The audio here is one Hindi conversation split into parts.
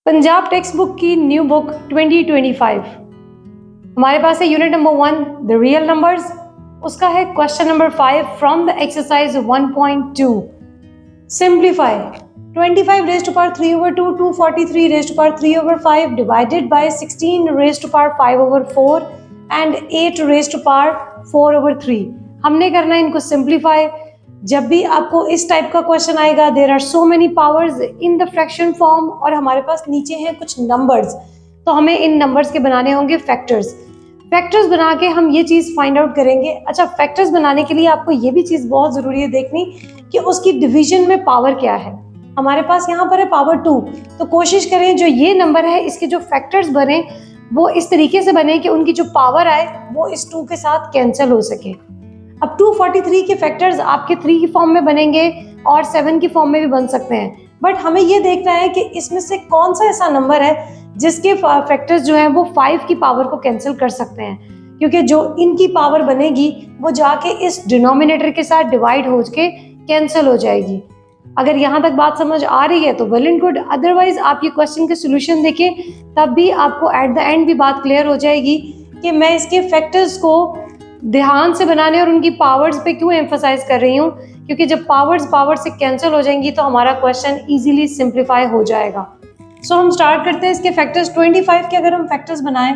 पंजाब टेक्स्ट बुक की न्यू बुक 2025 हमारे पास है unit number 1 the real numbers. उसका है question number 5 from the exercise 1.2 simplify 25 raise to power 3 over 2 243 raise to power 3 over 5 divided by 16 raise to power 5 over 4 and 8 raise to power 4 over 3। हमने करना है इनको सिंप्लीफाई। जब भी आपको इस टाइप का क्वेश्चन आएगा there are so many powers in the fraction form और हमारे पास नीचे हैं कुछ नंबर्स, तो हमें इन नंबर्स के बनाने होंगे फैक्टर्स। फैक्टर्स बना के हम ये चीज़ फाइंड आउट करेंगे। अच्छा, फैक्टर्स बनाने के लिए आपको ये भी चीज़ बहुत ज़रूरी है देखनी कि उसकी डिवीजन में पावर क्या है। हमारे पास यहाँ पर है पावर 2, तो कोशिश करें जो ये नंबर है इसके जो फैक्टर्स बने वो इस तरीके से बने कि उनकी जो पावर आए वो इस 2 के साथ कैंसिल हो सके। अब 243 के फैक्टर्स आपके 3 की फॉर्म में बनेंगे और 7 की फॉर्म में भी बन सकते हैं, बट हमें ये देखना है कि इसमें से कौन सा ऐसा नंबर है जिसके फैक्टर्स जो है वो 5 की पावर को कैंसिल कर सकते हैं, क्योंकि जो इनकी पावर बनेगी वो जाके इस डिनोमिनेटर के साथ डिवाइड हो के कैंसिल हो जाएगी। अगर यहाँ तक बात समझ आ रही है तो वेल एंड गुड, अदरवाइज आप ये क्वेश्चन के सोल्यूशन देखें तब भी आपको एट द एंड भी बात क्लियर हो जाएगी कि मैं इसके फैक्टर्स को ध्यान से बनाने और उनकी पावर्स पे क्यों एम्फसाइज कर रही हूँ, क्योंकि जब पावर्स से कैंसिल हो जाएंगी तो हमारा क्वेश्चन इजीली सिंप्लीफाई हो जाएगा। सो हम स्टार्ट करते हैं इसके फैक्टर्स। 25 के अगर हम फैक्टर्स बनाएं,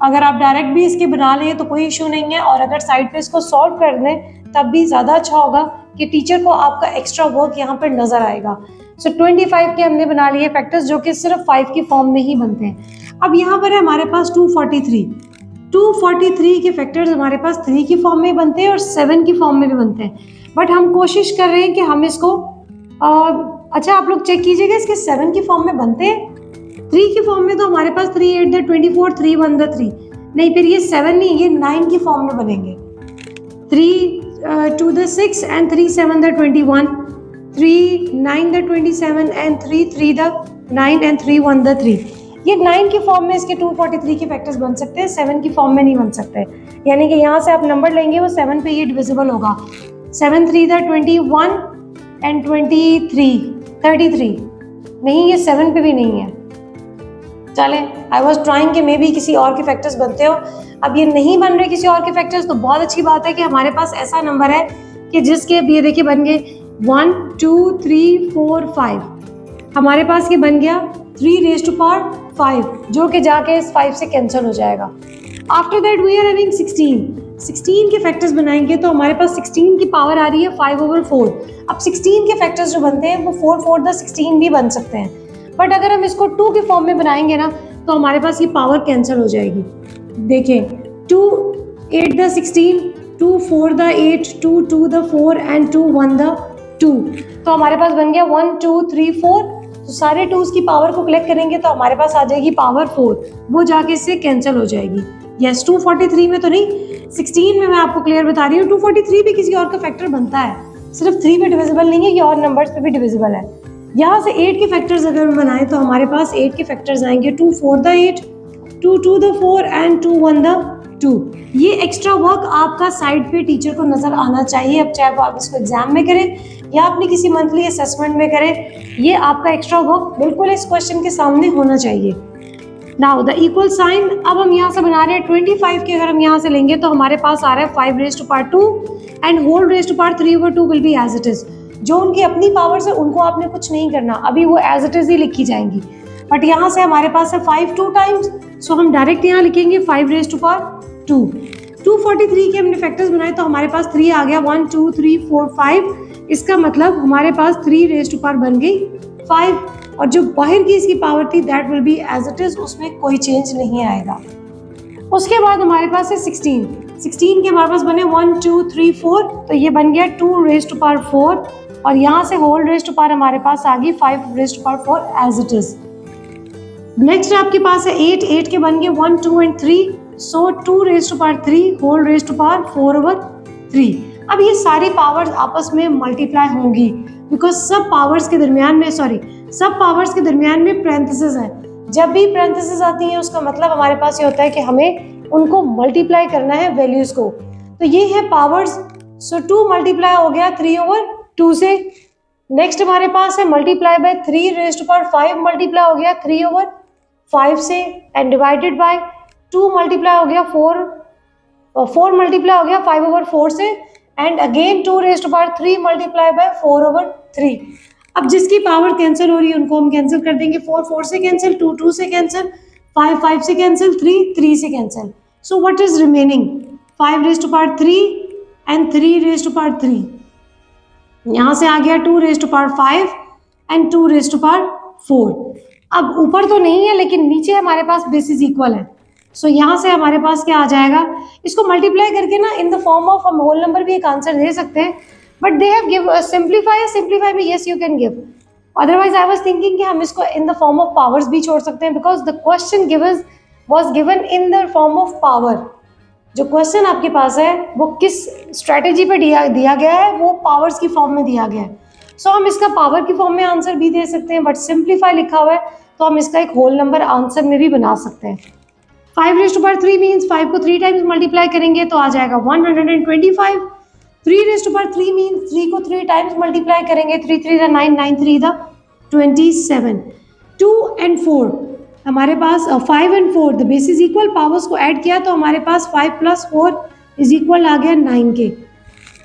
अगर आप डायरेक्ट भी इसके बना लें तो कोई इशू नहीं है, और अगर साइड पे इसको सॉल्व कर दें तब भी ज़्यादा अच्छा होगा कि टीचर को आपका एक्स्ट्रा वर्क यहाँ पर नज़र आएगा। सो 25 के हमने बना लिए फैक्टर्स जो कि सिर्फ 5 की फॉर्म में ही बनते हैं। अब यहाँ पर है हमारे पास 243 के फैक्टर्स हमारे पास 3 की फॉर्म में बनते हैं और 7 की फॉर्म में भी बनते हैं, बट हम कोशिश कर रहे हैं कि हम इसको अच्छा आप लोग चेक कीजिएगा इसके 7 की फॉर्म में बनते हैं। 3 की फॉर्म में तो हमारे पास 3 8 द 24 3 1 द 3 नहीं, फिर ये 7 नहीं, ये 9 की फॉर्म में बनेंगे। 3 2 the 6 and 3 7 the 21 3 9 the 27 and 3 3 the 9 and 3 1 the 3। ये 9 की फॉर्म में इसके 243 के फैक्टर्स बन सकते हैं, 7 की फॉर्म में नहीं बन सकते। यानी कि यहाँ से आप नंबर लेंगे वो 7 पे ये डिविजिबल होगा। 7 3 द 21 एंड 33 नहीं, ये 7 पे भी नहीं है। चले, आई वॉज ट्राइंग कि मे बी किसी और के फैक्टर्स बनते हो। अब ये नहीं बन रहे किसी और के फैक्टर्स, तो बहुत अच्छी बात है कि हमारे पास ऐसा नंबर है कि जिसके अब ये देखिए बन गए 1 2 3 4 5। हमारे पास ये बन गया 3 रेज़ टू पावर 5 जो कि जाके इस 5 से कैंसिल हो जाएगा। After that we are having 16 के फैक्टर्स बनाएंगे तो हमारे पास 16 की पावर आ रही है 5 over 4। अब 16 के फैक्टर्स जो बनते हैं वो 4 4 द 16 भी बन सकते हैं, बट अगर हम इसको 2 के फॉर्म में बनाएंगे ना तो हमारे पास ये पावर कैंसिल हो जाएगी। देखें 2 8 the 16 2 4 the 8 2 2 the 4 and 2 1 the 2, तो हमारे पास बन गया 1 2 3 4। तो सारे 2s की पावर को कलेक्ट करेंगे तो हमारे पास आ जाएगी पावर 4, वो जाके इससे कैंसिल हो जाएगी। यस, 243 में तो नहीं, 16 में मैं आपको क्लियर बता रही हूँ। 243 भी किसी और का फैक्टर बनता है, सिर्फ 3 पे डिविजिबल नहीं है, ये और नंबर्स पे भी डिविजिबल है। यहाँ से 8 के फैक्टर्स अगर हम बनाएं तो हमारे पास 8 के फैक्टर्स आएंगे 2 4 द 8 2 2 द 4 एंड 2 1 द 2। ये एक्स्ट्रा वर्क आपका साइड पे टीचर को नजर आना चाहिए। अब चाहे वो आप इसको एग्जाम में करें या अपनी किसी मंथली असेसमेंट में करें, ये आपका एक्स्ट्रा वर्क बिल्कुल इस क्वेश्चन के सामने होना चाहिए। नाउ द इक्वल साइन, अब हम यहाँ से बना रहे हैं 25 के अगर हम यहाँ से लेंगे तो हमारे पास आ रहा है 5 raise to power 2 and whole raise to power 3 over 2 will be as it is. जो उनकी अपनी पावर्स है उनको आपने कुछ नहीं करना, अभी वो एज इट इज ही लिखी जाएंगी। बट यहाँ से हमारे पास है 5 2 टाइम्स, सो हम डायरेक्ट यहाँ लिखेंगे 5 रेज़ टू पावर 2। 243 के हमने फैक्टर्स बनाए तो हमारे पास 3 आ गया, 1 2 3 4 5। इसका मतलब हमारे पास 3 रेज़ टू पावर बन गई 5, और जो बाहर की इसकी पावर थी that will be as it is, उसमें कोई चेंज नहीं आएगा। उसके बाद हमारे पास है 16 के हमारे पास बने 1 2 3 4, तो ये बन गया 2 रेज़ टू पावर 4, और यहाँ से होल रेज़ टू पावर हमारे पास आ गई 5 raise to power 4 as it is. Next आपके पास है 8 के बन गए 1 2 and 3, so 2 raise to power 3 whole raise to power 4 over 3। अब ये सारी पावर्स आपस में मल्टीप्लाई होंगी बिकॉज सब पावर्स के दरमियान में पैरेंथेसिस है। जब भी पैरेंथेसिस आती है उसका मतलब हमारे पास ये होता है कि हमें उनको मल्टीप्लाई करना है वैल्यूज को। तो ये है पावर्स, सो 2 मल्टीप्लाई हो गया 3 over 2 से, नेक्स्ट हमारे पास है multiply by 3 raise to power 5 multiply हो गया 3/5 से एंड डिवाइडेड बाय 2 मल्टीप्लाई हो गया 4 मल्टीप्लाई हो गया 5/4 से and again 2 raise to power 3 multiply by 4/3। अब जिसकी पावर कैंसिल हो रही है उनको हम कैंसिल कर देंगे। 4 से कैंसिल, 2 से कैंसिल, 5 से कैंसिल, 3 से cancel. So what is remaining? 5 raise to power 3 and 3 raise to power 3। यहाँ से आ गया 2 raise to power 5 and 2 raise to power 4। अब ऊपर तो नहीं है लेकिन नीचे हमारे पास बेसिस इक्वल है। सो यहाँ से हमारे पास क्या आ जाएगा? इसको मल्टीप्लाई करके ना इन द फॉर्म ऑफ हम होल नंबर भी एक आंसर दे सकते हैं, but they have give simplify में yes you can give. Otherwise I was thinking कि हम इसको in the form of powers भी छोड़ सकते हैं, because the question was given in the form of power. जो क्वेश्चन आपके पास है वो किस स्ट्रेटेजी पे दिया गया है, वो पावर्स की फॉर्म में दिया गया है। सो हम इसका पावर की फॉर्म में आंसर भी दे सकते हैं, बट सिंप्लीफाई लिखा हुआ है तो हम इसका एक होल नंबर आंसर में भी बना सकते हैं। 5 रेज़ टू पावर 3 मीन्स 5 को 3 टाइम्स मल्टीप्लाई करेंगे तो आ जाएगा 125। 3 रेज़ टू पावर 3 मीन्स 3 को 3 टाइम्स मल्टीप्लाई करेंगे, 3 3 द 9, 9 3 द 27। 2 एंड 4 हमारे पास 5 and 4 the basis equal, powers को ऐड किया तो हमारे पास 5 + 4 इज इक्वल आ गया 9 के।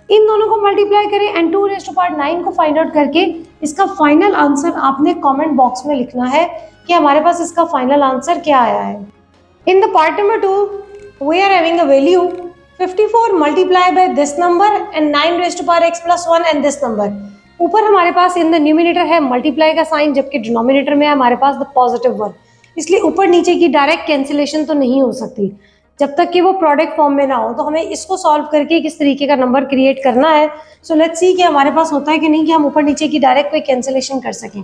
इन दोनों को मल्टीप्लाई करें एंड 2 रेज़ टू पावर 9 को फाइंड आउट करके इसका फाइनल आंसर आपने कमेंट बॉक्स में लिखना है कि हमारे पास इसका फाइनल आंसर क्या आया है। In the part number 2 we are having a value 54 multiply by this number and 9 raise to power x + 1 and this number. ऊपर हमारे पास इन द न्यूमिनेटर है मल्टीप्लाई का साइन, जबकि डिनोमिनेटर में है हमारे पास द पॉजिटिव 1, इसलिए ऊपर नीचे की डायरेक्ट कैंसिलेशन तो नहीं हो सकती जब तक कि वो प्रोडक्ट फॉर्म में ना हो। तो हमें इसको सॉल्व करके किस तरीके का नंबर क्रिएट करना है। सो लेट्स सी कि हमारे पास होता है कि नहीं कि हम ऊपर नीचे की डायरेक्ट कोई कैंसिलेशन कर सकें।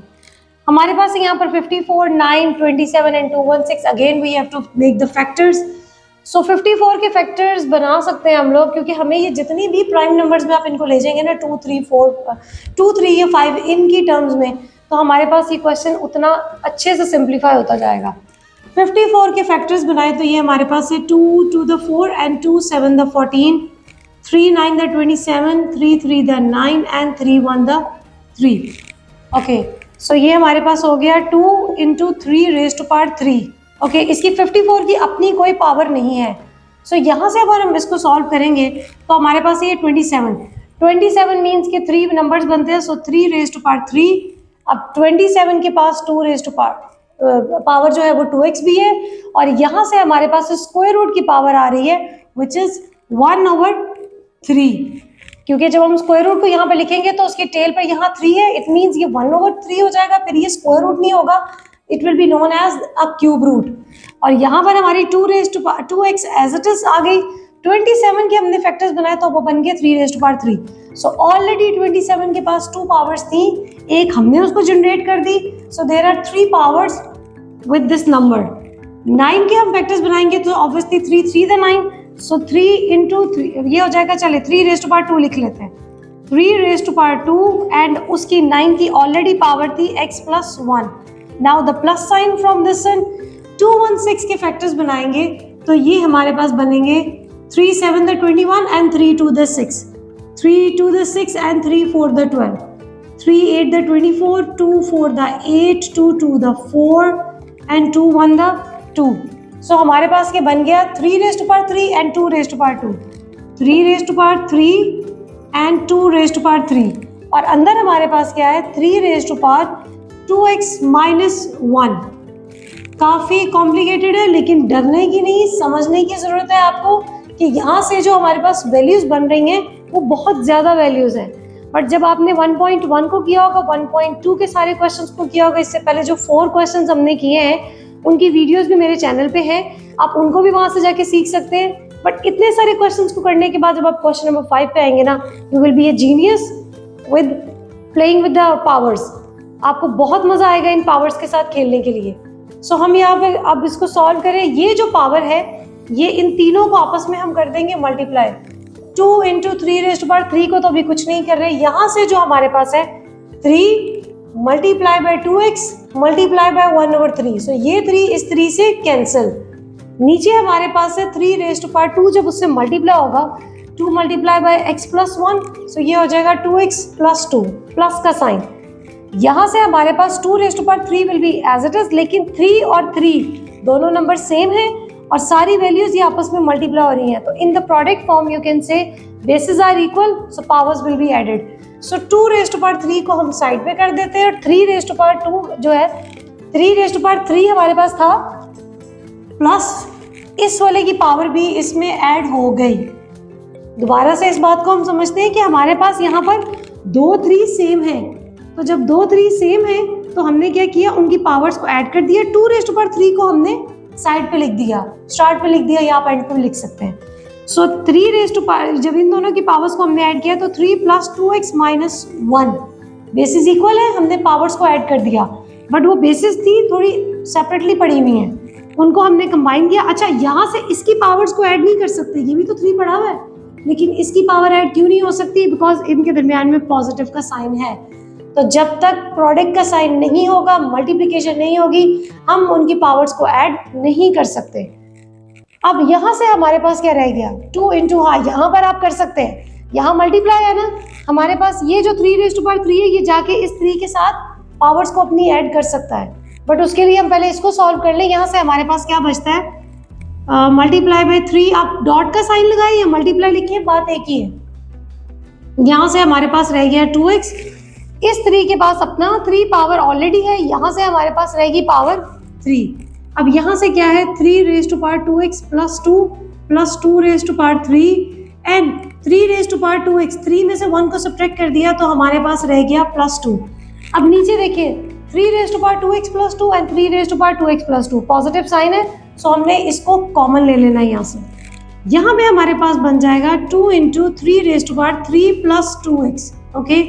हमारे पास यहाँ पर 54, 9, 27 and 216। Again we have to make the factors. So 54 के फैक्टर्स बना सकते हैं हम लोग, क्योंकि हमें ये जितनी भी प्राइम नंबर्स में आप इनको ले जाएंगे ना 2, 3 या 5 इनकी टर्म्स में, तो हमारे पास ये क्वेश्चन उतना अच्छे से सिंप्लीफाई होता जाएगा। 54 के फैक्टर्स बनाए तो ये हमारे पास है 2 2 the 4 and 2 7 the 14, 3 9 the 27, 3 3 the 9 and 3 1 the 3। Okay, so ये हमारे पास हो गया 2 × 3 रेज़ टू पावर 3। ओके, इसकी 54 की अपनी कोई पावर नहीं है। सो यहाँ से अगर हम इसको सॉल्व करेंगे तो हमारे पास ये 27 मीन्स के 3 नंबर्स बनते हैं। सो 3 रेज़ टू पावर 3। अब 27 के पास 2 रेज़ टू पावर जो है वो 2x भी है, और यहाँ से हमारे पास स्क्वायर रूट की पावर आ रही है विच इज 1/3, क्योंकि जब हम स्क्वायर रूट को यहाँ पे लिखेंगे तो उसके टेल पर यहाँ 3 है, इट मीन्स ये 1/3 हो जाएगा, फिर ये स्क्वायर रूट नहीं होगा, it will be known as a cube root. और यहाँ पर हमारी 2 raise to power 2x as it is आ गई। 27 के हमने फैक्टर्स बनाए तो वो बन गए 3 raise to power 3। So already 27 के पास 2 पावर्स थी, एक हमने उसको जनरेट कर दी। So there are 3 powers with this number. 9 के हम फैक्टर्स बनाएंगे तो ऑब्वियसली 3 3 द 9, सो 3 × 3 ये हो जाएगा। चले 3 रेज़ टू पावर 2 लिख लेते हैं। 3 रेज़ टू पावर 2 एंड उसकी 9 की ऑलरेडी पावर थी x + 1। Now the plus sign from this and 216 के फैक्टर्स बनाएंगे तो ये हमारे पास बनेंगे 3 7 the 21 and 3 2 the 6, 3 2 the 6 and 3 4 the 12, 3 8 the 24, 2 4 the 8, 2 2 the 4 and 2 1 the 2। So हमारे पास के बन गया 3 raise to power 3 and 2 raise to power 2, 3 raise to power 3 and 2 raise to power 3, और अंदर हमारे पास क्या है 3 रेज़ टू पावर 2x - 1। काफ़ी कॉम्प्लिकेटेड है, लेकिन डरने की नहीं, समझने की ज़रूरत है आपको कि यहाँ से जो हमारे पास वैल्यूज़ बन रही हैं वो बहुत ज़्यादा वैल्यूज़ हैं। बट जब आपने 1.1 को किया होगा, 1.2 के सारे क्वेश्चंस को किया होगा, इससे पहले जो 4 क्वेश्चंस हमने किए हैं उनकी वीडियोस भी मेरे चैनल पे हैं, आप उनको भी वहाँ से जाके सीख सकते हैं। बट इतने सारे क्वेश्चंस को करने के बाद जब आप क्वेश्चन नंबर 5 पे आएंगे ना, you will be A genius with playing with the powers. आपको बहुत मज़ा आएगा इन पावर्स के साथ खेलने के लिए। सो हम यहाँ पे अब इसको सॉल्व करें। ये जो पावर है ये इन तीनों को आपस में हम कर देंगे मल्टीप्लाई। 2 × 3 रेज़ टू पावर 3 को तो अभी कुछ नहीं कर रहे, यहाँ से जो हमारे पास है 3 multiply bye 2x multiply by 1/3। सो ये 3 इस 3 से कैंसिल। नीचे हमारे पास है 3 रेज़ टू पावर 2, जब उससे मल्टीप्लाई होगा 2 मल्टीप्लाई बाय x + 1, सो ये हो जाएगा 2x + 2। प्लस का साइन। यहाँ से हमारे पास 2 raise to power 3 will be as it is, लेकिन 3 और 3 दोनों नंबर सेम है और सारी वैल्यूज ये आपस में मल्टीप्लाई हो रही हैं। तो in the product form you can say basis are equal, so powers will be added. So 2 raise to power 3 को हम साइड पे कर देते हैं और 3 रेज़ टू पावर 2 जो है 3 रेज़ टू पावर 3 हमारे पास था, प्लस इस वाले की पावर भी इसमें ऐड हो गई। दोबारा से इस बात को हम समझते हैं कि हमारे पास यहाँ पर 2 3 सेम है, तो जब 2 3 सेम है तो हमने क्या किया, उनकी पावर्स को ऐड कर दिया। 2 रेज़ टू पावर 3 को हमने साइड पे लिख दिया, स्टार्ट पे लिख दिया या आप एंड पे भी लिख सकते हैं। सो 3 रेज़ टू पावर, जब इन दोनों की पावर्स को हमने ऐड किया तो 3 + 2x - 1 बेसिस इक्वल है, हमने पावर्स को ऐड कर दिया। बट वो बेसिस थी थोड़ी सेपरेटली पड़ी हुई हैं, उनको हमने कंबाइन किया। अच्छा, यहाँ से इसकी पावर्स को ऐड नहीं कर सकते, ये भी तो 3 पड़ा हुआ है, लेकिन इसकी पावर ऐड क्यों नहीं हो सकती, बिकॉज इनके दरमियान में पॉजिटिव का साइन है। तो जब तक प्रोडक्ट का साइन नहीं होगा, मल्टीप्लिकेशन नहीं होगी, हम उनकी पावर्स को ऐड नहीं कर सकते। अब यहाँ से हमारे पास क्या रह गया, 2 × हाँ, यहाँ पर आप कर सकते हैं, यहाँ मल्टीप्लाई है ना हमारे पास, ये जो 3 रेज़ टू पावर 3 है ये जाके इस 3 के साथ पावर्स को अपनी ऐड कर सकता है। बट उसके लिए हम पहले इसको सॉल्व कर लें। यहाँ से हमारे पास क्या बचता है, मल्टीप्लाई बाय 3, आप डॉट का साइन लगाइए या मल्टीप्लाई लिखिए, बात एक ही है। यहाँ से हमारे पास रह गया 2x, इस 3 के पास अपना 3 पावर ऑलरेडी है, यहाँ से हमारे पास रहेगी पावर 3। अब यहाँ से क्या है, 3 raise to power 2x + 2 + 2 raise to power 3 and 3 raise to power 2x, 3 में से 1 को सब्ट्रैक्ट कर दिया तो हमारे पास रह गया +2। अब नीचे देखिए 3 raise to power 2x + 2 and 3 raise to power 2x + 2, positive sign है, सो हमने इसको कॉमन ले लेना है यहाँ से। यहाँ पे हमारे पास बन जाएगा 2 × 3 raise to power 3 + 2x। Okay,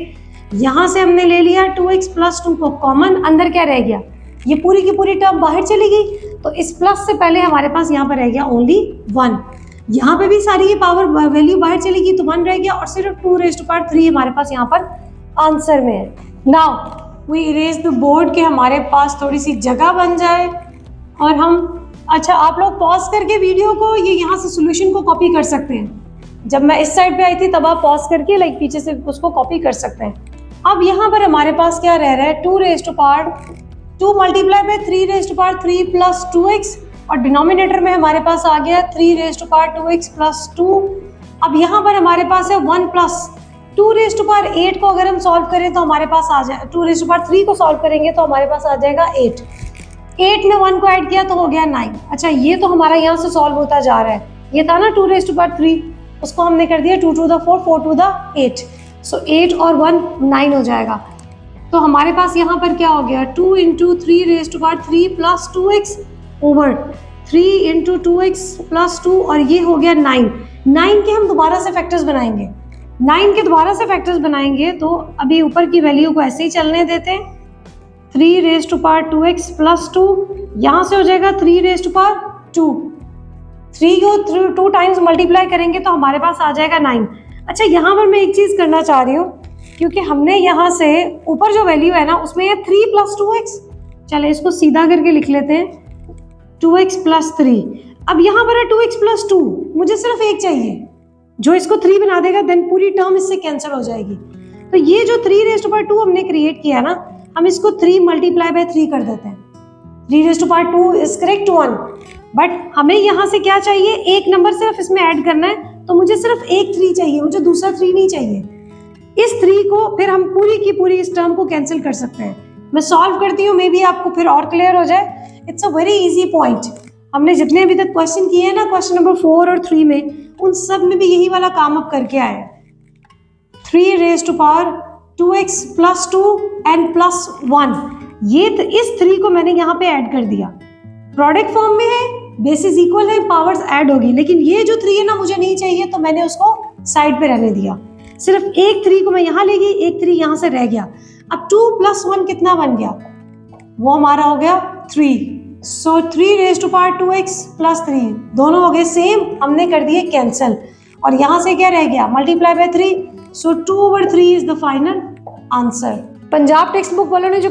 यहाँ से हमने ले लिया 2x + 2 को कॉमन, अंदर क्या रह गया, ये पूरी की पूरी टर्म बाहर चली गई, तो इस प्लस से पहले हमारे पास यहाँ पर रह गया ओनली 1। यहाँ पे भी सारी ये पावर वैल्यू बाहर चलेगी तो 1 रह गया और सिर्फ 2 रेज़ टू पावर 3 हमारे पास यहाँ पर आंसर में है। Now we erase the board के हमारे पास थोड़ी सी जगह बन जाए और हम, अच्छा आप लोग पॉज करके वीडियो को ये यहाँ से सोल्यूशन को कॉपी कर सकते हैं। जब मैं इस साइड पे आई थी तब आप पॉज करके लाइक पीछे से उसको कॉपी कर सकते हैं। अब यहाँ पर हमारे पास क्या रह रहा है, 2 raise to power 2 multiply by 3 raise to power 3 + 2x और डिनोमिनेटर में हमारे पास आ गया 3 रेज़ टू पावर 2x + 2। अब यहाँ पर हमारे पास है 1 + 2 रेज़ टू पावर 8 को अगर हम सॉल्व करें तो हमारे पास आ जाए, 2 रेज़ टू पावर 3 को सॉल्व करेंगे तो हमारे पास आ जाएगा 8। 8 में 1 को ऐड किया तो हो गया 9। अच्छा, ये तो हमारा यहाँ से सॉल्व होता जा रहा है, ये था ना 2 रेज़ टू पावर 3, उसको हमने कर दिया 2 × 4 4 × 8, सो 8 और 1 9 हो जाएगा। तो हमारे पास यहाँ पर क्या हो गया, 2 × 3 raise to power 3 + 2x over 3 × 2x + 2 और ये हो गया 9। 9 के हम दोबारा से फैक्टर्स बनाएंगे, 9 के दोबारा से फैक्टर्स बनाएंगे तो अभी ऊपर की वैल्यू को ऐसे ही चलने देते हैं। 3 रेज़ टू पावर 2x + 2, यहाँ से हो जाएगा 3 रेज़ टू पावर 2, 3 को 2 टाइम्स मल्टीप्लाई करेंगे तो हमारे पास आ जाएगा 9। अच्छा, यहाँ पर मैं एक चीज़ करना चाह रही हूँ, क्योंकि हमने यहाँ से ऊपर जो वैल्यू है ना उसमें है 3 + 2x, चले इसको सीधा करके लिख लेते हैं 2x + 3। अब यहाँ पर है 2x + 2, मुझे सिर्फ एक चाहिए जो इसको 3 बना देगा, देन पूरी टर्म इससे कैंसिल हो जाएगी। तो ये जो 3 रेज़ टू पावर 2 हमने क्रिएट किया ना, हम इसको 3 मल्टीप्लाई बाय 3 कर देते हैं। 3 raise to power 2 is correct 1, but हमें यहाँ से क्या चाहिए, एक नंबर सिर्फ इसमें ऐड करना है, तो मुझे सिर्फ एक 3 चाहिए, मुझे दूसरा 3 नहीं चाहिए। इस 3 को फिर हम पूरी की पूरी इस टर्म को कैंसिल कर सकते हैं। मैं सॉल्व करती हूँ, मे बी आपको फिर और क्लियर हो जाए। It's a very easy point. हमने जितने अभी तक क्वेश्चन किए हैं ना, क्वेश्चन नंबर 4 और 3 में, उन सब में भी यही वाला काम अब करके आए। 3 raise to power 2x + 2 and +1, ये इस 3 को मैंने यहाँ पे ऐड कर दिया। प्रोडक्ट फॉर्म में है, बेसिस इक्वल है, पावर्स ऐड होगी, लेकिन ये जो 3 है ना मुझे नहीं चाहिए, तो मैंने उसको साइड पे रहने दिया। सिर्फ एक 3 को मैं यहाँ ले गई, एक 3 यहाँ से रह गया। अब 2 + 1 कितना बन गया, वो हमारा हो गया 3। सो 3 रेज़ टू पावर 2x + 3, दोनों हो गए सेम, हमने कर दिए कैंसिल और यहाँ से क्या रह गया, multiply by 3, so 2/3 is the final answer. Punjab text book वालों ने जो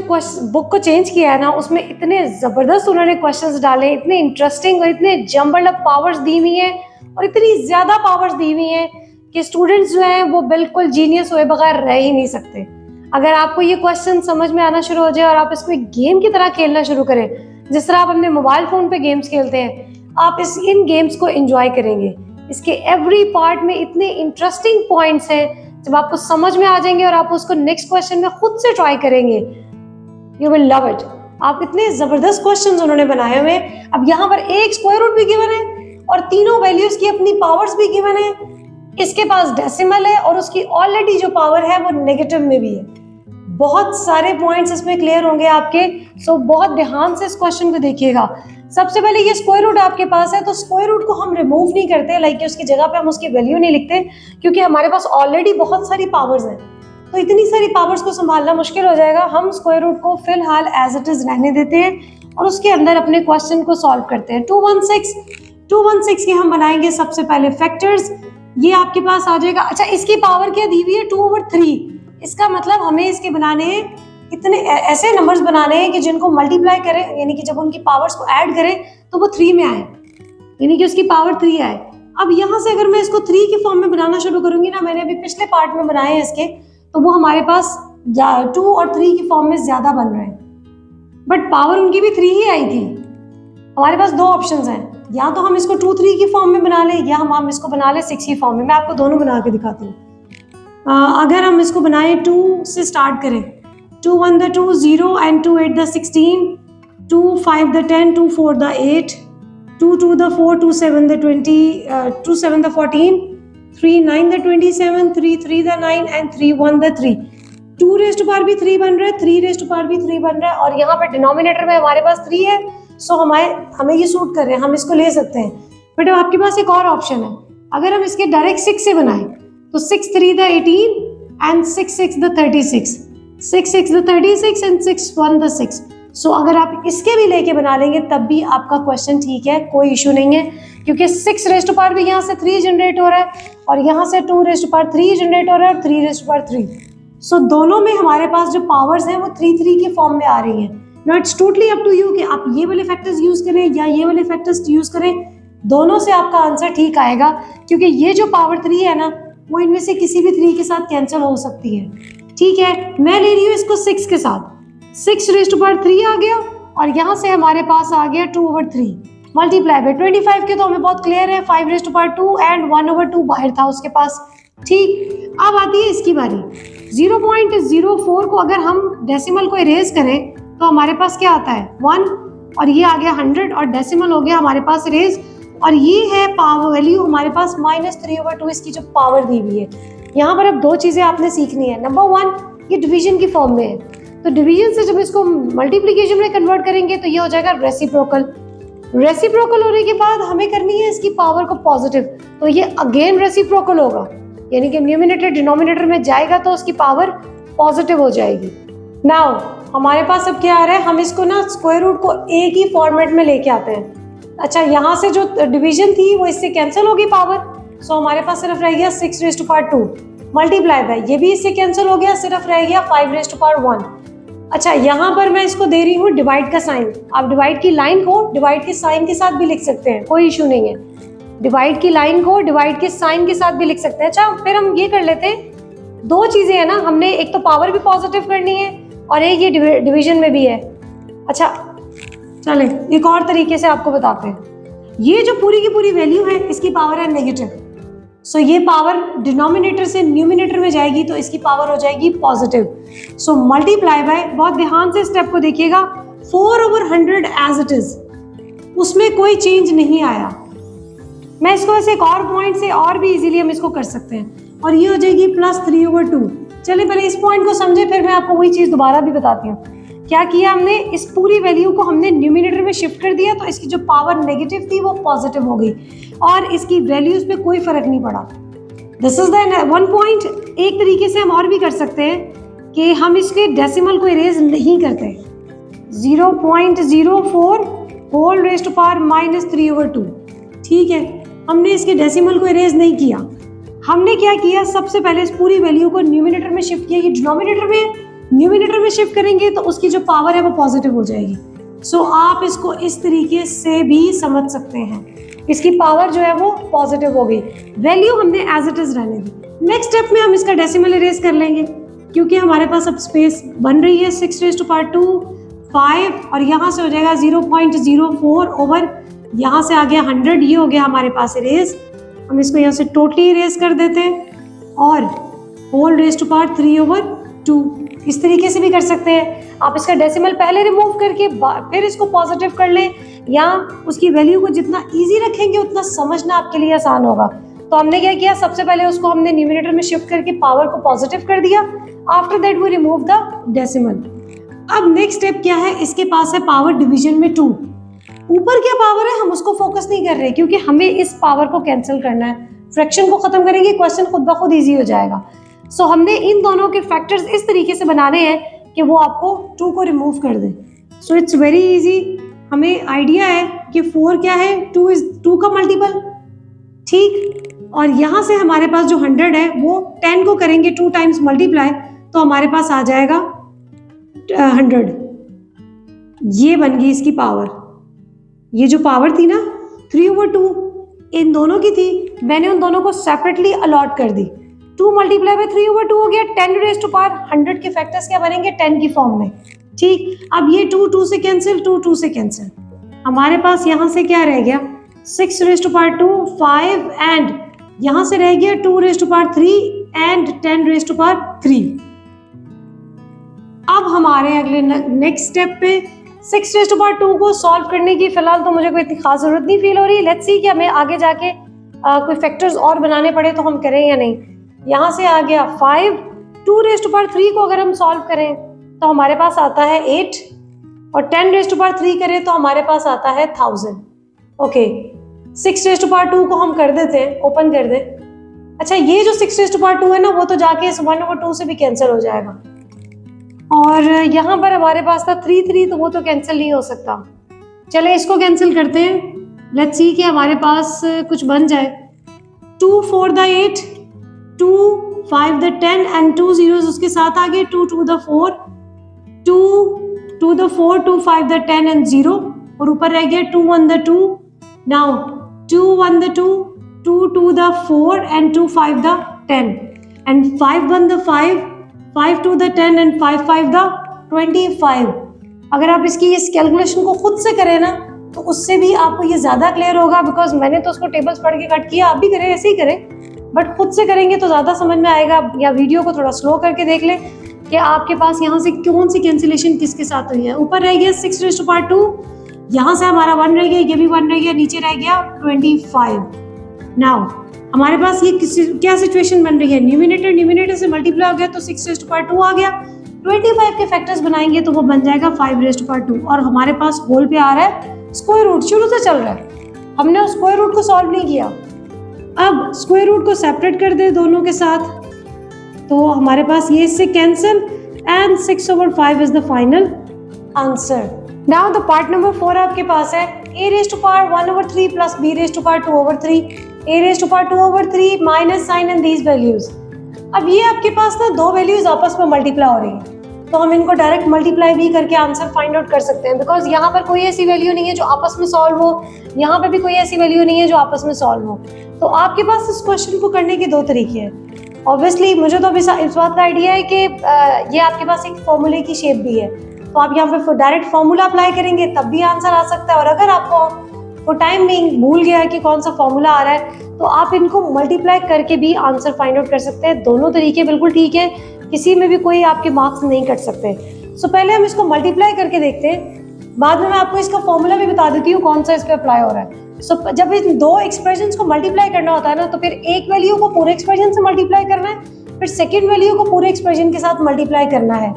बुक को चेंज किया है ना, उसमें इतने ज़बरदस्त उन्होंने क्वेश्चंस डाले, इतने इंटरेस्टिंग और इतने जम्बल्ड अप पावर्स दी हुई हैं और इतनी ज़्यादा पावर्स दी हुई हैं कि स्टूडेंट्स जो हैं वो बिल्कुल जीनियस हुए बगैर रह ही नहीं सकते। अगर आपको ये क्वेश्चन समझ में आना शुरू हो जाए और आप इसको एक गेम की तरह खेलना शुरू करें, जिस तरह आप अपने मोबाइल फोन पे गेम्स खेलते हैं, आप इन गेम्स को एंजॉय करेंगे। इसके एवरी पार्ट में इतने इंटरेस्टिंग पॉइंट्स हैं, जब आपको समझ में आ जाएंगे और आप उसको नेक्स्ट क्वेश्चन में खुद से ट्राई करेंगे, यू विल लव इट। आप इतने जबरदस्त क्वेश्चंस उन्होंने बनाए हुए हैं। अब यहाँ पर एक स्क्वायर रूट भी गिवन है और तीनों वैल्यूज की अपनी पावर्स भी गिवन है। इसके पास डेसिमल है और उसकी ऑलरेडी जो पावर है वो नेगेटिव में भी है। बहुत सारे पॉइंट्स इसमें क्लियर होंगे आपके, सो बहुत ध्यान से इस क्वेश्चन को देखिएगा। सबसे पहले ये स्क्वायर रूट आपके पास है, तो स्क्वायर रूट को हम रिमूव नहीं करते, लाइक उसकी जगह पे हम उसकी वैल्यू नहीं लिखते, क्योंकि हमारे पास ऑलरेडी बहुत सारी पावर्स हैं, तो इतनी सारी पावर्स को संभालना मुश्किल हो जाएगा। हम स्क्वायर रूट को फिलहाल एज इट इज रहने देते हैं और उसके अंदर अपने क्वेश्चन को सॉल्व करते हैं। 216 के हम बनाएंगे सबसे पहले फैक्टर्स। ये आपके पास आ जाएगा। अच्छा, इसकी पावर क्या दी हुई है? 2/3। इसका मतलब हमें इसके बनाने हैं, इतने ऐसे नंबर्स बनाने हैं कि जिनको मल्टीप्लाई करें, यानी कि जब उनकी पावर्स को ऐड करें तो वो 3 में आए, यानी कि उसकी पावर 3 आए। अब यहाँ से अगर मैं इसको 3 के फॉर्म में बनाना शुरू करूंगी ना, मैंने अभी पिछले पार्ट में बनाए हैं इसके, तो वो हमारे पास 2 और 3 के फॉर्म में ज्यादा बन रहे हैं, बट पावर उनकी भी 3 ही आई थी। हमारे पास 2 ऑप्शंस हैं, या तो हम इसको 2, 3 की फॉर्म में बना लें, या हम इसको बना लें 6 की फॉर्म में। मैं आपको दोनों बना के दिखाती हूँ। अगर हम इसको बनाएं 2 से स्टार्ट करें, 2 1 the 2 0 and 2 8 the 16, 2 5 the 10, 2 4 the 8, 2 2 the 4, 2 7 the 20, 2 7 the 14, 3 9 the 27, 3 3 the 9 and 3 1 the 3। 2 raise to power भी 3 बन रहा है, 3 रेज़ टू पावर भी 3 बन रहा है, और यहाँ पर डिनोमिनेटर में हमारे पास 3 है, सो हमें ये सूट कर रहे हैं, हम इसको ले सकते हैं। बट आपके पास एक और ऑप्शन है, अगर हम इसके डायरेक्ट 6 से बनाएं तो 6 3 the 18 and 6 6 the 36, 6 6 the 36 and 6 1 the 6। सो अगर आप इसके भी लेके बना लेंगे तब भी आपका क्वेश्चन ठीक है, कोई इशू नहीं है, क्योंकि 6 रेज़ टू पावर भी यहाँ से 3 जनरेट हो रहा है और यहाँ से 2 रेज़ टू पावर 3 जनरेट हो रहा है और 3 रेज़ टू पावर 3। सो दोनों में हमारे पास जो पावर्स हैं वो 3 3 के फॉर्म में आ रही हैं। Now it's totally up to you कि आप ये वाले फैक्टर्स यूज करें या ये वाले फैक्टर्स यूज करें, दोनों से आपका आंसर ठीक आएगा, क्योंकि ये जो पावर 3 है ना, वो इनमें से किसी भी 3 के साथ कैंसिल हो सकती है। ठीक है, मैं ले रही हूँ इसको 6 के साथ, 6 रेज़ टू पावर 3 आ गया और यहाँ से हमारे पास आ गया 2/3 मल्टीप्लाई बाय 25 के, तो हमें बहुत क्लियर है 5 रेज़ टू पावर 2 एंड 1/2 बाहर था उसके पास। ठीक, अब आती है इसकी बारी। 0.04 को अगर हम डेसिमल को इरेज करें तो हमारे पास क्या आता है 1, और ये आ गया 100 और डेसिमल हो गया हमारे पास इरेज, और ये है पावर वैल्यू हमारे पास -3/2 इसकी जो पावर दी हुई है। यहाँ पर अब 2 चीजें आपने सीखनी है। नंबर 1, ये डिवीजन की फॉर्म में है, तो डिवीजन से जब इसको मल्टीप्लिकेशन में कन्वर्ट करेंगे तो ये हो जाएगा रेसिप्रोकल। रेसिप्रोकल होने के बाद हमें करनी है इसकी पावर को पॉजिटिव, तो ये अगेन रेसिप्रोकल होगा, यानी कि न्यूमिनेटर डिनोमिनेटर में जाएगा तो उसकी पावर पॉजिटिव हो जाएगी। नाउ हमारे पास अब क्या आ रहा है, हम इसको ना स्क्वायर रूट को एक ही फॉर्मेट में लेके आते हैं। अच्छा, यहाँ से जो डिवीजन थी वो इससे कैंसिल होगी पावर, सो हमारे पास सिर्फ रह गया 6 raise to power 2 multiply by, ये भी इससे कैंसिल हो गया, सिर्फ रह गया 5 रेज़ टू पावर 1। अच्छा, यहाँ पर मैं इसको दे रही हूँ डिवाइड का साइन। आप डिवाइड की लाइन को डिवाइड के साइन के साथ भी लिख सकते हैं, कोई इशू नहीं है। डिवाइड की लाइन को डिवाइड के साइन के साथ भी लिख सकते हैं। अच्छा, फिर हम ये कर लेते हैं, 2 चीजें हैं ना, हमने एक तो पावर भी पॉजिटिव करनी है और एक ये डिवीजन में भी है। अच्छा चले एक और तरीके से आपको बताते हैं। ये जो पूरी की पूरी वैल्यू है इसकी पावर है नेगेटिव, सो ये पावर डिनोमिनेटर से न्यूमिनेटर में जाएगी तो इसकी पावर हो जाएगी पॉजिटिव। सो मल्टीप्लाई बाय, बहुत ध्यान से स्टेप को देखिएगा, 4/100 एज इट इज, उसमें कोई चेंज नहीं आया। मैं इसको ऐसे एक और पॉइंट से और भी इजीली हम इसको कर सकते हैं, और ये हो जाएगी +3/2। चलिए पहले इस पॉइंट को समझे, फिर मैं आपको वही चीज दोबारा भी बताती हूँ। क्या किया हमने, इस पूरी वैल्यू को हमने न्यूमिनेटर में शिफ्ट कर दिया, तो इसकी जो पावर नेगेटिव थी वो पॉजिटिव हो गई और इसकी वैल्यूज पे कोई फर्क नहीं पड़ा। This is the 1 point. एक तरीके से हम और भी कर सकते हैं कि हम इसके डेसिमल को इरेज नहीं करते, 0.04 होल रेज़ टू पावर -3/2। ठीक है, हमने इसके डेसिमल को इरेज नहीं किया। हमने क्या किया, सबसे पहले इस पूरी वैल्यू को न्यूमिनेटर में शिफ्ट किया। ये डिनोमिनेटर में, न्यूमिनेटर में शिफ्ट करेंगे तो उसकी जो पावर है वो पॉजिटिव हो जाएगी। सो आप इसको इस तरीके से भी समझ सकते हैं, इसकी पावर जो है वो पॉजिटिव हो गई, वैल्यू हमने एज इट इज रहने दी। नेक्स्ट स्टेप में हम इसका डेसिमल इरेज कर लेंगे, क्योंकि हमारे पास अब स्पेस बन रही है 6 रेज़ टू पावर 2 5 और यहाँ से हो जाएगा 0.04 ओवर, यहाँ से आ गया 100, ये हो गया हमारे पास इरेज। हम इसको यहाँ से टोटली इरेज कर देते हैं और whole raise to power 3 over 2। इस तरीके से भी कर सकते हैं आप। इसका डेसिमल पहले रिमूव करके फिर इसको पॉजिटिव कर लें, या उसकी वैल्यू को जितना इजी रखेंगे उतना समझना आपके लिए आसान होगा। तो हमने क्या किया, सबसे पहले उसको हमने न्यूमरेटर में शिफ्ट करके पावर को पॉजिटिव कर दिया। After that we remove the decimal. अब नेक्स्ट स्टेप क्या है, इसके पास है पावर डिवीजन में 2। ऊपर क्या पावर है हम उसको फोकस नहीं कर रहे, क्योंकि हमें इस पावर को कैंसिल करना है। फ्रैक्शन को खत्म करेंगे, क्वेश्चन खुद ब खुद ईजी हो जाएगा। सो हमने इन दोनों के फैक्टर्स इस तरीके से बनाने हैं कि वो आपको 2 को रिमूव कर दे। So it's very easy. हमें आइडिया है कि 4 क्या है, 2 इज 2 का मल्टीपल, ठीक। और यहाँ से हमारे पास जो 100 है वो 10 को करेंगे 2 टाइम्स मल्टीप्लाई, तो हमारे पास आ जाएगा 100। ये बन गई इसकी पावर। ये जो पावर थी ना 3 ओवर 2 इन दोनों की थी, मैंने उन दोनों को सेपरेटली अलॉट कर दी। 2 मल्टीप्लाई बाय 3 ओवर 2 हो गया 10 रेज़ टू पावर 100 के फैक्टर्स क्या बनेंगे 10 की फॉर्म में, ठीक। अब ये 2 से कैंसिल, 2 से कैंसिल, हमारे पास यहाँ से क्या रह गया 6 रेज़ टू पावर 2 5 एंड यहाँ से रह गया 2 raise to power 3 and 10 raise to power 3। अब हमारे अगले नेक्स्ट स्टेप पे 6 रेज़ टू पावर 2 को सॉल्व करने की फिलहाल तो मुझे कोई इतनी खास जरूरत नहीं फील हो रही। लेट्स सी कि हमें आगे जाके कोई फैक्टर्स और बनाने पड़े तो हम करें या नहीं। यहाँ से आ गया 5, 2 रेज़ टू पावर 3 को अगर हम सॉल्व करें तो हमारे पास आता है 8 और 10 रेज़ टू पावर 3 करें तो हमारे पास आता है 1000। ओके 6 रेज़ टू पावर 2 को हम कर देते हैं, ओपन कर दें। अच्छा ये जो 6 रेज़ टू पावर 2 है ना वो तो जाके इस 1 ओवर 2 से भी कैंसिल हो जाएगा, और यहाँ पर हमारे पास था 3 तो वो तो कैंसिल नहीं हो सकता। चले इसको कैंसिल करते हैं। लेट्स सी कि हमारे पास कुछ बन जाए। 2 4 द 8, 2 5 द 10 एंड 2 zeros उसके साथ आ गए। 2 2 द 4, 2 2 द 4, 2 5 द 10 एंड 0, और ऊपर रह गया 2 1 the 2। Now 2 1 the 2, 2 2 the 4 and 2 5 the 10 and 5 1 the 5, 5 2 the 10 and 5 5 the 25। अगर आप इसकी इस कैलकुलेशन को खुद से करें ना तो उससे भी आपको ये ज़्यादा क्लियर होगा, बिकॉज मैंने तो उसको टेबल्स पढ़ के कट किया, आप भी करें ऐसे ही करें, बट खुद से करेंगे तो ज़्यादा समझ में आएगा। या वीडियो को थोड़ा स्लो करके देख लें कि आपके पास यहाँ से कौन सी कैंसिलेशन किसके साथ हुई है। ऊपर रह गया 6 रेज़ टू पावर 2, यहाँ से हमारा 1 रह गया, ये भी 1 रह गया, नीचे रह गया 25। नाउ हमारे पास ये क्या सिचुएशन बन रही है, न्यूमिनेटर से मल्टीप्लाई हो गया तो 6 रेज़ टू पावर 2 आ गया। 25 के फैक्टर्स बनाएंगे तो वो बन जाएगा 5 रेज़ टू पावर 2, और हमारे पास होल पे आ रहा है स्क्वायर रूट, शुरू से चल रहा है, हमने उस स्क्वायर रूट को सॉल्व नहीं किया। अब स्क्वायर रूट को सेपरेट कर दे दोनों के साथ, तो हमारे पास ये इससे cancel and 6 over 5 is the final answer. Now the part number 4 आपके पास है a raise to power 1 over 3 plus b raise to power 2 over 3, a raise to power 2 over 3 minus sign and these values. अब ये आपके पास ना दो वैल्यूज आपस में मल्टीप्लाई हो रही है, तो हम इनको डायरेक्ट मल्टीप्लाई भी करके आंसर फाइंड आउट कर सकते हैं, बिकॉज यहाँ पर कोई ऐसी वैल्यू नहीं है जो आपस में सॉल्व हो, यहाँ पे भी कोई ऐसी वैल्यू नहीं है जो आपस में सॉल्व हो। तो आपके पास इस क्वेश्चन को करने के 2 तरीके हैं। ऑब्वियसली मुझे तो अभी इस बात का आइडिया है कि ये आपके पास एक फॉर्मूले की शेप भी है, तो आप यहाँ पे डायरेक्ट फॉर्मूला अप्लाई करेंगे तब भी आंसर आ सकता है, और अगर आपको वो टाइम बिंग भूल गया है कि कौन सा फॉर्मूला आ रहा है तो आप इनको मल्टीप्लाई करके भी आंसर फाइंड आउट कर सकते हैं। दोनों तरीके बिल्कुल ठीक है, किसी में भी कोई आपके मार्क्स नहीं कट सकते। सो पहले हम इसको मल्टीप्लाई करके देखते हैं, बाद में मैं आपको इसका फॉर्मूला भी बता देती हूँ कौन सा इस पर अप्लाई हो रहा है। सो जब इन 2 एक्सप्रेशंस को मल्टीप्लाई करना होता है ना, तो फिर एक वैल्यू को पूरे एक्सप्रेशन से मल्टीप्लाई करना है, फिर सेकेंड वैल्यू को पूरे एक्सप्रेशन के साथ मल्टीप्लाई करना है।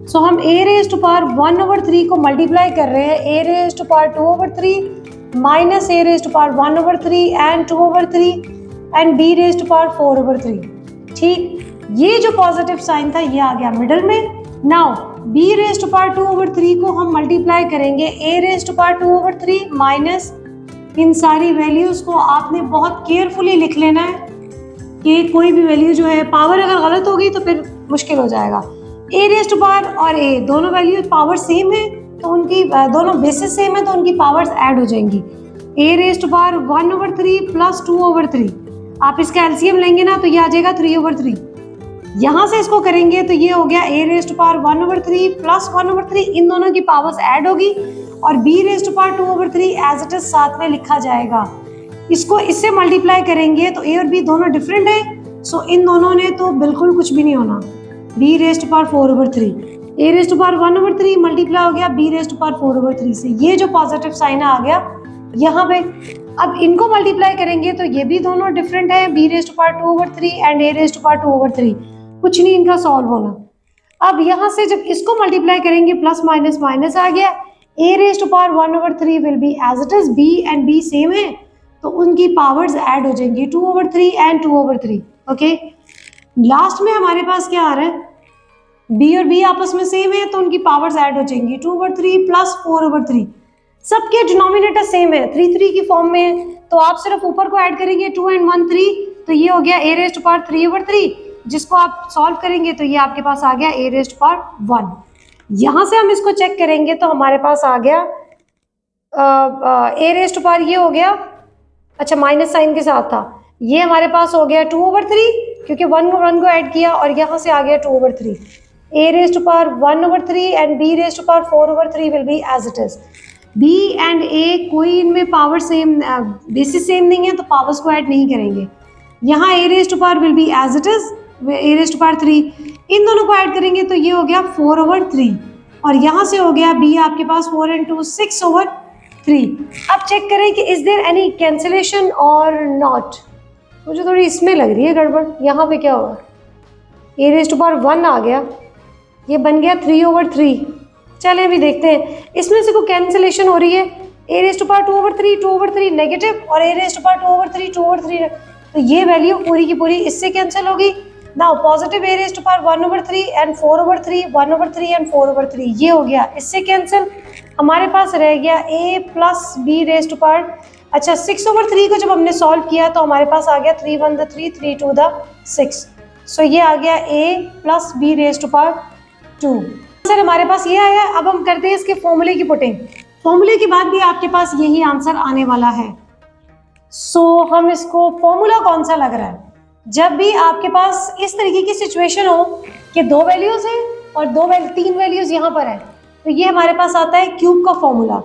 सो हम a raise to power 1 over 3 को मल्टीप्लाई कर रहे हैं a raise to power 2 over 3 minus a raise to power 1 over 3 and 2 over 3 and b raise to power 4 over 3। ठीक, ये जो पॉजिटिव साइन था ये आ गया मिडल में। Now b raise to power 2 over 3 को हम मल्टीप्लाई करेंगे a raise to power 2 over 3 minus, इन सारी वैल्यूज को आपने बहुत केयरफुली लिख लेना है कि कोई भी वैल्यू जो है पावर अगर गलत हो गई तो फिर मुश्किल हो जाएगा। a रेज़ टू पावर और a दोनों वैल्यू पावर सेम है तो उनकी दोनों बेसिस सेम है तो उनकी पावर्स ऐड हो जाएंगी। a raise to power 1 over 3 plus 2 over 3, आप इसका एलसीएम लेंगे ना तो ये आ जाएगा 3 ओवर 3। यहाँ से इसको करेंगे तो ये हो गया a raise to power 1/3 plus 1/3, इन दोनों की पावर्स ऐड होगी और b raise to power 2/3 as it is साथ में लिखा जाएगा। इसको इससे मल्टीप्लाई करेंगे तो a और b दोनों डिफरेंट है, सो इन दोनों ने तो बिल्कुल कुछ भी नहीं होना। b raise to power 4/3, a raise to power 1/3 multiply हो गया b रेज़ टू पावर 4/3 से, ये जो पॉजिटिव साइन आ गया यहाँ पे। अब इनको मल्टीप्लाई करेंगे तो ये भी दोनों डिफरेंट है, b raise to power 2/3 and a raise to power 2/3, कुछ नहीं इनका सॉल्व होना। अब यहाँ से जब इसको मल्टीप्लाई करेंगे प्लस माइनस माइनस आ गया, a raise to power 1/3 will be as it is, b and b same है तो उनकी पावर्स ऐड हो जाएंगी 2/3 एंड 2/3। ओके, लास्ट में हमारे पास क्या आ रहा है, b और b आपस में सेम है तो उनकी पावर्स ऐड हो जाएंगी 2/3 प्लस 4/3। सबके डिनोमिनेटर सेम है, 3 की फॉर्म में है, तो आप सिर्फ ऊपर को ऐड करेंगे 2 and 1 3, तो ये हो गया a रेज़ टू पावर 3/3, जिसको आप सॉल्व करेंगे तो ये आपके पास आ गया a रेज़ टू पावर 1। यहाँ से हम इसको चेक करेंगे तो हमारे पास आ गया a रेज़ टू पावर, ये हो गया, अच्छा माइनस साइन के साथ था, ये हमारे पास हो गया 2/3 क्योंकि 1 को ऐड किया और यहाँ से आ गया 2/3, a raise to power 1/3 and b raise to power 4/3 will be as it is. b and a कोई इनमें पावर सेम, बेसिस सेम नहीं है तो पावर्स को ऐड नहीं करेंगे। यहाँ a raise to power will be as it is, a raise to power 3, इन दोनों को ऐड करेंगे तो ये हो गया 4/3 और यहाँ से हो गया b आपके पास 4 and 2 6/3। अब चेक करें कि इज देयर एनी कैंसिलेशन और नॉट। मुझे थोड़ी इसमें लग रही है गड़बड़, यहाँ पे क्या होगा, a रेज़ टू पावर 1 आ गया, ये बन गया 3/3। चले अभी देखते हैं इसमें से कोई कैंसिलेशन हो रही है, a raise to power 2/3 negative और a रेज़ टू पावर 2/3, तो ये वैल्यू पूरी की पूरी इससे कैंसिल होगी। Now positive a raise to power 1/3 and 4/3, 1/3 and 4/3, ये हो गया इससे कैंसिल। हमारे पास रह गया a plus b raise to power, अच्छा 6/3 को जब हमने सॉल्व किया तो हमारे पास आ गया 3 1 3 3 2 6, सो ये आ गया a plus b raise to power 2। Sir हमारे पास ये आया। अब हम करते हैं इसके फॉर्मूले की पुटिंग। फॉर्मूले के बाद भी आपके पास यही आंसर आने वाला है। सो हम इसको फॉर्मूला कौन सा लग रहा है, जब भी आपके पास इस तरीके की सिचुएशन हो कि दो वैल्यूज हैं और तीन वैल्यूज यहाँ पर है, तो ये हमारे पास आता है क्यूब का फॉर्मूला।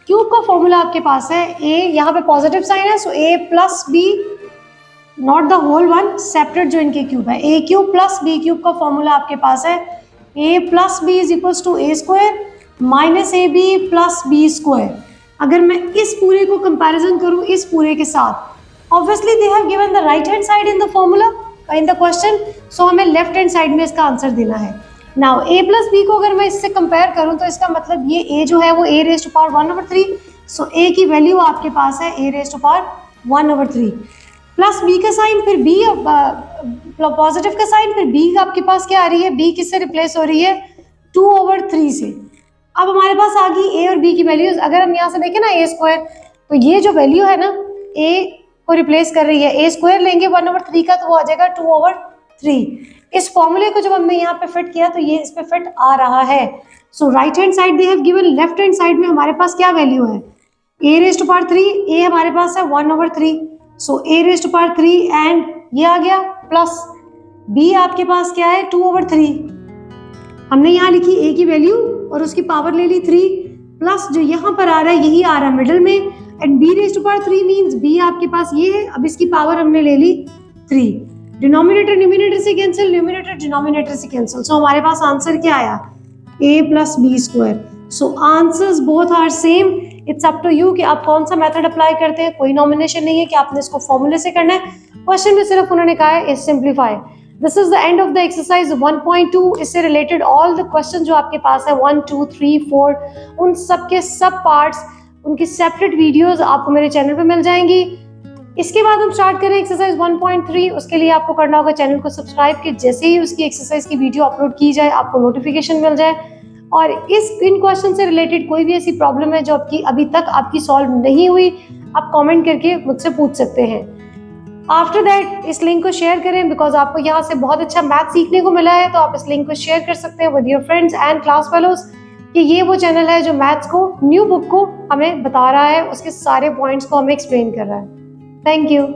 क्यूब का फॉर्मूला आपके पास है a, यहाँ पे पॉजिटिव साइन है, so a plus b, not the whole one, separate जो इनके क्यूब है, a cube plus b cube का फॉर्मूला आपके पास है a plus b is equals to a square minus ab plus b square. अगर मैं इस पूरे को कंपैरिजन करूं इस पूरे के साथ, obviously they have given the right hand side in the formula in the question, so हमें लेफ्ट हैंड साइड में इसका आंसर देना है। नाउ a प्लस b को अगर मैं इससे कंपेयर करूं तो इसका मतलब ये a जो है वो a raise to power 1/3, so a की वैल्यू आपके पास है a raise to power 1/3 plus b का साइन, फिर b पॉजिटिव का साइन, फिर b आपके पास क्या आ रही है, b किससे रिप्लेस हो रही है 2/3 से। अब हमारे पास आ गई a और b की वैल्यूज। अगर हम यहाँ से देखें ना a स्क्वायर, तो ये जो वैल्यू है ना a को रिप्लेस कर रही है, a स्क्वायर लेंगे 1/3 का तो वो आ जाएगा 2/3। इस फॉर्मूले को जब हमने यहाँ पे फिट किया तो ये इस पे फिट आ रहा है। So right hand side they have given, left hand side में हमारे पास क्या वैल्यू है, a raise to power 3, a हमारे पास है 1/3, so a raise to power 3 and ये आ गया प्लस b आपके पास क्या है 2/3। हमने यहाँ लिखी a की वैल्यू और उसकी पावर ले ली 3, प्लस जो यहाँ पर आ रहा है यही आ रहा है मिडिल में, and b raise to power 3 means b आपके पास ये है, अब इसकी पावर हमने ले ली 3। डिनोमिनेटर न्यूमिनेटर से कैंसिल, न्यूमिनेटर डिनोमिनेटर से कैंसिल, सो हमारे पास आंसर क्या आया a plus b square. So answers both are same. It's up to you कि आप कौन सा मेथड अप्लाई करते हैं, कोई नॉमिनेशन नहीं है कि आपने इसको फॉर्मूले से करना है। क्वेश्चन में सिर्फ उन्होंने कहा है simplify. This is the end of the exercise 1.2। इससे रिलेटेड ऑल द क्वेश्चन जो आपके पास है 1 2 3 4 उन सब के सब पार्ट्स, उनकी सेपरेट वीडियोस आपको मेरे चैनल पे मिल जाएंगी। इसके बाद हम स्टार्ट करें एक्सरसाइज 1.3। उसके लिए आपको करना होगा चैनल को सब्सक्राइब, कि जैसे ही उसकी एक्सरसाइज की वीडियो अपलोड की जाए आपको नोटिफिकेशन मिल जाए। और इन क्वेश्चन से रिलेटेड कोई भी ऐसी प्रॉब्लम है जो आपकी अभी तक आपकी सॉल्व नहीं हुई, आप कमेंट करके मुझसे पूछ सकते हैं। आफ्टर दैट इस लिंक को शेयर करें, बिकॉज आपको यहाँ से बहुत अच्छा मैथ सीखने को मिला है, तो आप इस लिंक को शेयर कर सकते हैं with your friends and class fellows, कि ये वो चैनल है जो मैथ्स को, न्यू बुक को हमें बता रहा है, उसके सारे पॉइंट्स को हमें एक्सप्लेन कर रहा है। Thank you.